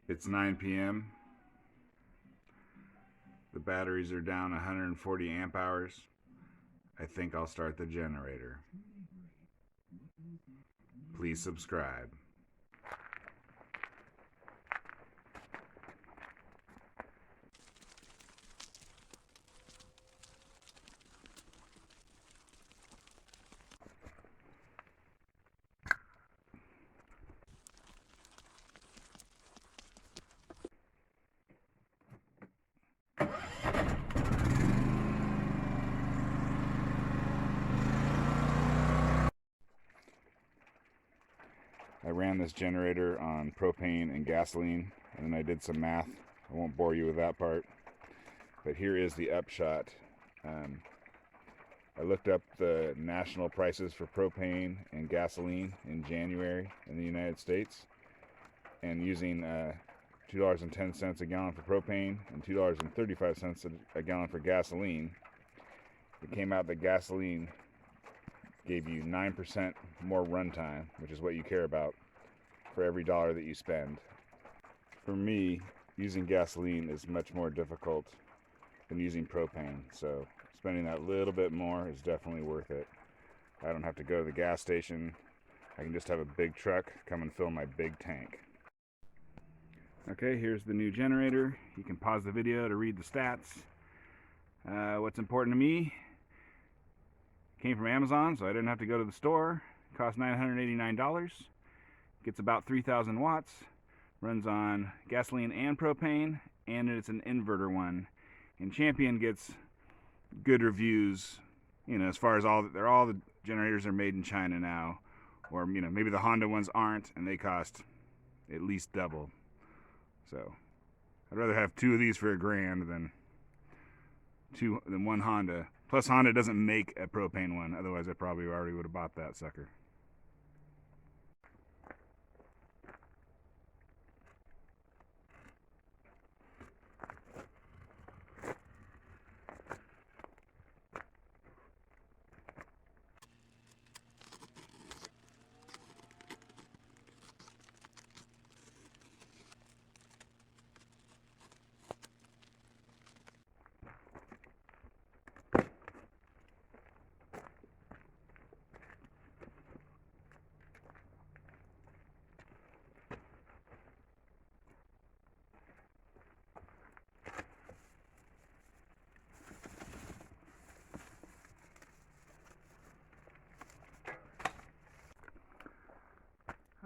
It's 9 p.m. The batteries are down 140 amp hours. I think I'll start the generator. Please subscribe. I ran this generator on propane and gasoline, and then I did some math. I won't bore you with that part, but here is the upshot. I looked up the national prices for propane and gasoline in January in the United States, and using $2.10 a gallon for propane and $2.35 a gallon for gasoline, it came out that gasoline gave you 9% more runtime, which is what you care about, for every dollar that you spend. For me, using gasoline is much more difficult than using propane, so spending that little bit more is definitely worth it. I don't have to go to the gas station. I can just have a big truck come and fill my big tank. Okay, here's the new generator. You can pause the video to read the stats. What's important to me, came from Amazon, so I didn't have to go to the store. It cost $989. Gets about 3,000 watts. Runs on gasoline and propane, and it's an inverter one. And Champion gets good reviews, as far as all the generators are made in China now, or maybe the Honda ones aren't, and they cost at least double. So I'd rather have two of these for $1,000 than one Honda. Plus, Honda doesn't make a propane one. Otherwise, I probably already would have bought that sucker.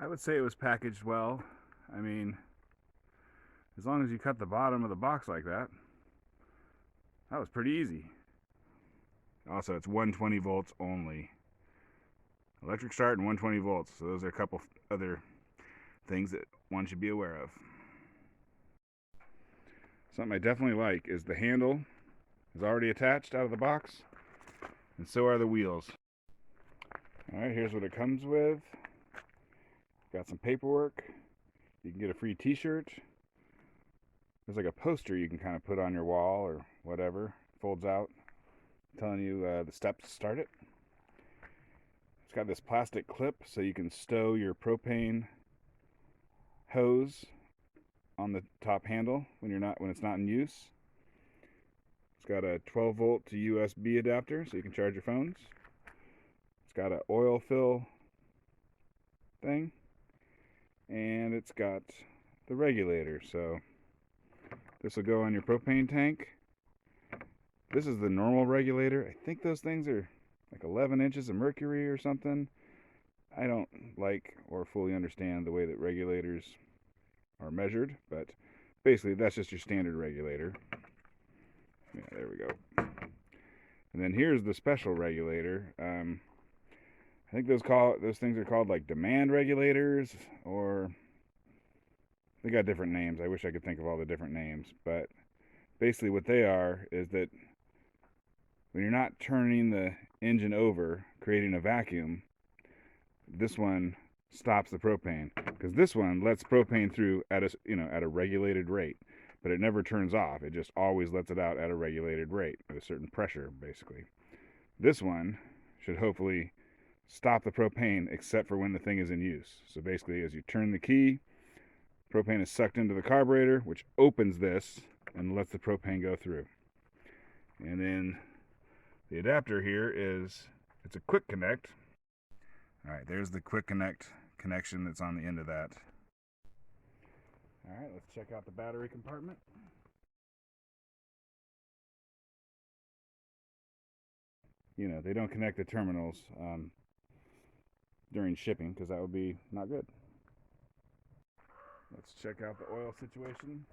I would say it was packaged well. I mean, as long as you cut the bottom of the box like that, that was pretty easy. Also, it's 120 volts only. Electric start and 120 volts. So those are a couple other things that one should be aware of. Something I definitely like is the handle is already attached out of the box, and so are the wheels. Alright, here's what it comes with. Got some paperwork. You can get a free t-shirt. There's like a poster you can kind of put on your wall or whatever. Folds out, telling you the steps to start it. It's got this plastic clip so you can stow your propane hose on the top handle when it's not in use. It's got a 12 volt to USB adapter so you can charge your phones. It's got an oil fill thing, and it's got the regulator, so this will go on your propane tank. This is the normal regulator. I think those things are like 11 inches of mercury or something. I don't like or fully understand the way that regulators are measured, but basically that's just your standard regulator. Yeah, there we go. And then here's the special regulator. I think those things are called like demand regulators, or they got different names. I wish I could think of all the different names, but basically what they are is that when you're not turning the engine over, creating a vacuum, this one stops the propane, because this one lets propane through at a regulated rate, but it never turns off. It just always lets it out at a regulated rate at a certain pressure, basically. This one should hopefully stop the propane except for when the thing is in use. So basically, as you turn the key, Propane is sucked into the carburetor, which opens this and lets the propane go through. And then the adapter here it's a quick connect. All right, there's the quick connect connection that's on the end of that. All right, let's check out the battery compartment. You know, they don't connect the terminals during shipping because that would be not good. Let's check out the oil situation.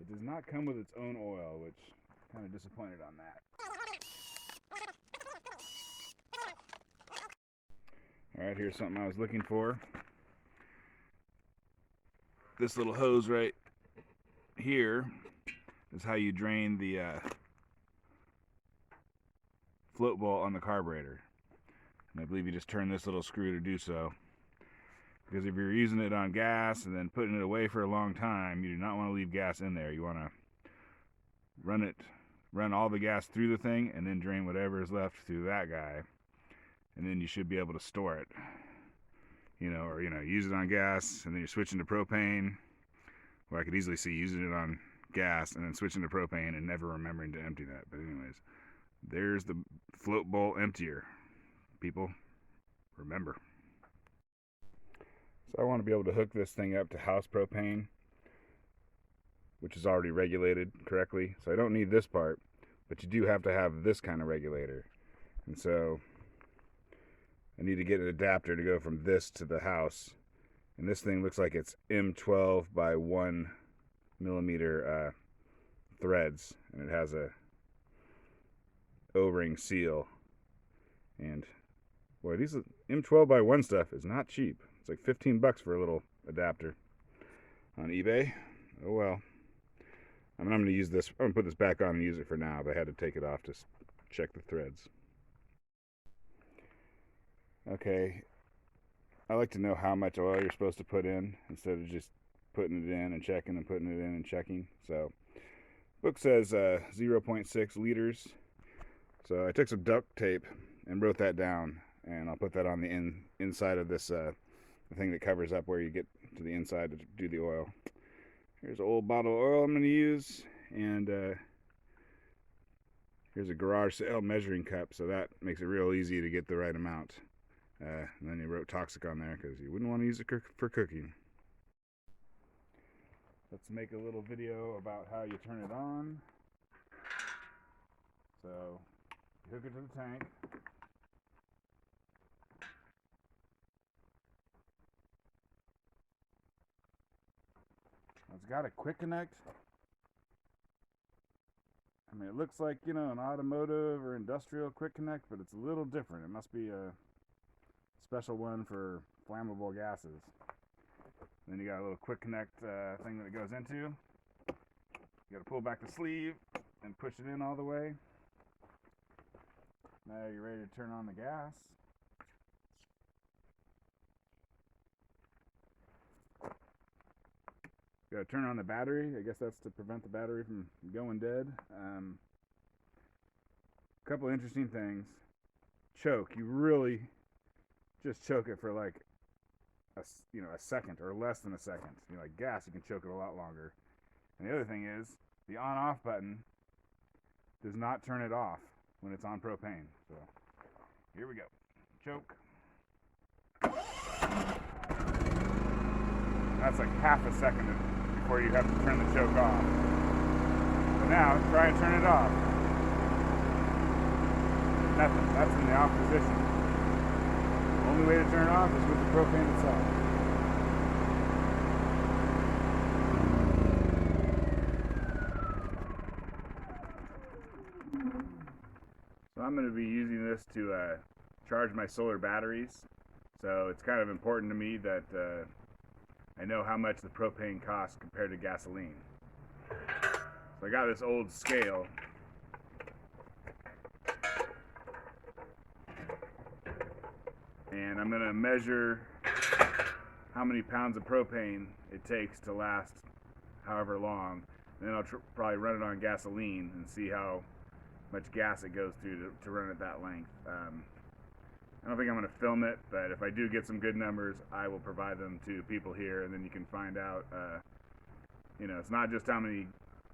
It does not come with its own oil, which I'm kind of disappointed on that. All right, here's something I was looking for. This little hose right here is how you drain the float bolt on the carburetor. And I believe you just turn this little screw to do so. Because if you're using it on gas and then putting it away for a long time, you do not want to leave gas in there. You want to run all the gas through the thing and then drain whatever is left through that guy. And then you should be able to store it. Or use it on gas and then you're switching to propane. Or I could easily see using it on gas and then switching to propane and never remembering to empty that. But anyways, there's the float bolt emptier. People, remember. So I want to be able to hook this thing up to house propane, which is already regulated correctly. So I don't need this part, but you do have to have this kind of regulator. And so I need to get an adapter to go from this to the house. And this thing looks like it's M12 by 1 millimeter threads. And it has a O-ring seal. And boy, these M12 by 1 stuff is not cheap. It's like 15 bucks for a little adapter on eBay. Oh well. I'm going to use this. I'm going to put this back on and use it for now, but I had to take it off to check the threads. Okay. I like to know how much oil you're supposed to put in instead of just putting it in and checking and putting it in and checking. So, book says 0.6 liters. So I took some duct tape and wrote that down, and I'll put that on the inside of this the thing that covers up where you get to the inside to do the oil. Here's an old bottle of oil I'm going to use, and here's a garage sale measuring cup, so that makes it real easy to get the right amount. And then you wrote toxic on there because you wouldn't want to use it for cooking. Let's make a little video about how you turn it on. So you hook it to the tank. It's got a quick connect. I mean, it looks like, an automotive or industrial quick connect, but it's a little different. It must be a special one for flammable gases. Then you got a little quick connect thing that it goes into. You got to pull back the sleeve and push it in all the way. Now you're ready to turn on the gas. Got to turn on the battery. I guess that's to prevent the battery from going dead. A couple interesting things. Choke. You really just choke it for like a second or less than a second. Like gas, you can choke it a lot longer. And the other thing is the on-off button does not turn it off when it's on propane. So here we go. Choke. That's like half a second before you have to turn the choke off. So now try and turn it off. Nothing. That's in the off position. The only way to turn it off is with the propane itself. So I'm going to be using this to charge my solar batteries. So it's kind of important to me that I know how much the propane costs compared to gasoline. So I got this old scale. And I'm going to measure how many pounds of propane it takes to last however long. And then I'll probably run it on gasoline and see how much gas it goes through to run it that length. I don't think I'm going to film it, but if I do get some good numbers, I will provide them to people here, and then you can find out, you know, it's not just how many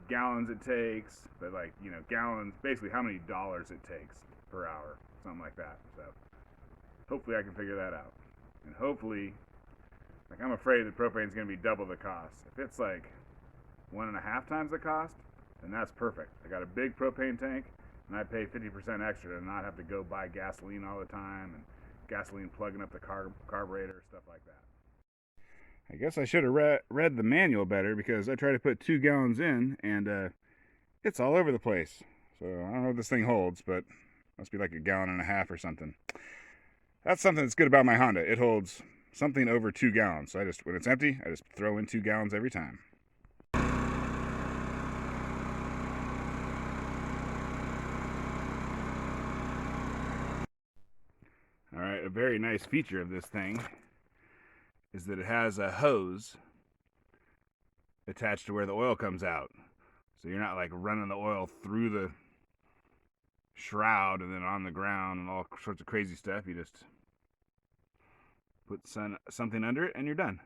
gallons it takes, but like, you know, gallons, basically how many dollars it takes per hour, something like that. So hopefully I can figure that out. And hopefully, like, I'm afraid that propane is going to be double the cost. If it's like 1.5 times the cost, then that's perfect. I got a big propane tank, and I pay 50% extra to not have to go buy gasoline all the time, and gasoline plugging up the carburetor, stuff like that. I guess I should have read the manual better, because I tried to put 2 gallons in, and it's all over the place. So I don't know if this thing holds, but it must be like 1.5 gallons or something. That's something that's good about my Honda. It holds something over 2 gallons. So I just, when it's empty, I just throw in 2 gallons every time. Alright, a very nice feature of this thing is that it has a hose attached to where the oil comes out. So you're not like running the oil through the shroud and then on the ground and all sorts of crazy stuff. You just put something under it and you're done.